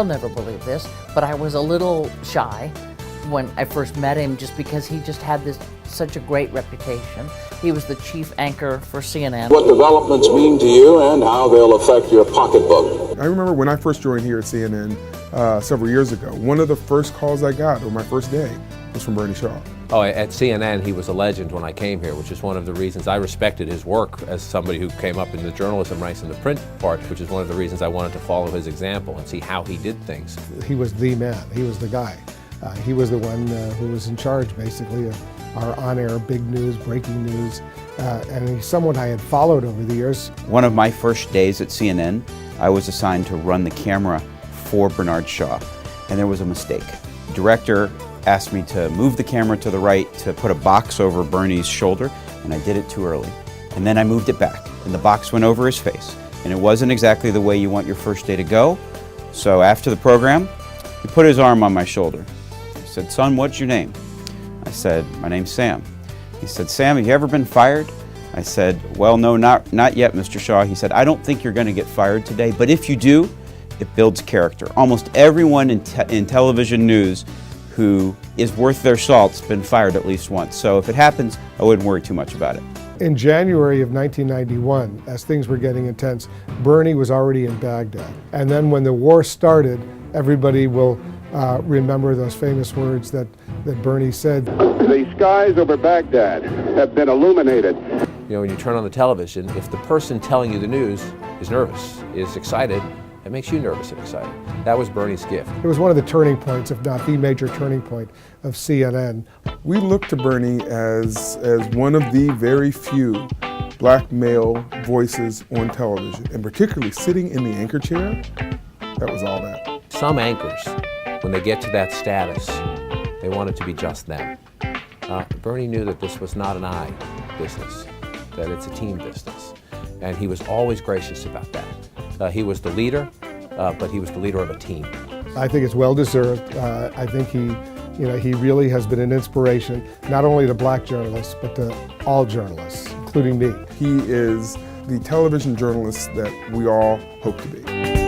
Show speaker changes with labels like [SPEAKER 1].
[SPEAKER 1] he'll never believe this, but I was a little shy when I first met him just because he just had such a great reputation. He was the chief anchor for CNN.
[SPEAKER 2] What developments mean to you and how they'll affect your pocketbook.
[SPEAKER 3] I remember when I first joined here at CNN several years ago, one of the first calls I got on my first day was from Bernie Shaw.
[SPEAKER 4] Oh, at CNN, he was a legend when I came here, which is one of the reasons I respected his work as somebody who came up in the journalism ranks and the print part, which is one of the reasons I wanted to follow his example and see how he did things.
[SPEAKER 5] He was the man. He was the guy. He was the one who was in charge, basically, of our on-air big news, breaking news, and he's someone I had followed over the years.
[SPEAKER 6] One of my first days at CNN, I was assigned to run the camera for Bernard Shaw, and there was a mistake. The director asked me to move the camera to the right to put a box over Bernie's shoulder, and I did it too early. And then I moved it back, and the box went over his face. And it wasn't exactly the way you want your first day to go. So after the program, he put his arm on my shoulder. He said, "Son, what's your name?" I said, "My name's Sam." He said, "Sam, have you ever been fired?" I said, "Well, no, not yet, Mr. Shaw." He said, "I don't think you're going to get fired today, but if you do, it builds character." Almost everyone in television news who is worth their salt's been fired at least once. So if it happens, I wouldn't worry too much about it.
[SPEAKER 5] In January of 1991, as things were getting intense, Bernie was already in Baghdad. And then when the war started, everybody will remember those famous words that Bernie said.
[SPEAKER 2] The skies over Baghdad have been illuminated.
[SPEAKER 4] You know, when you turn on the television, if the person telling you the news is nervous, is excited, it makes you nervous and excited. That was Bernie's gift.
[SPEAKER 5] It was one of the turning points, if not the major turning point, of CNN.
[SPEAKER 3] We look to Bernie as one of the very few black male voices on television, and particularly sitting in the anchor chair, that was all that.
[SPEAKER 4] Some anchors, when they get to that status, they want it to be just them. Bernie knew that this was not an I business, that it's a team business. And he was always gracious about that. He was the leader, but he was the leader of a team.
[SPEAKER 5] I think it's well deserved. I think he really has been an inspiration, not only to black journalists, but to all journalists, including me.
[SPEAKER 3] He is the television journalist that we all hope to be.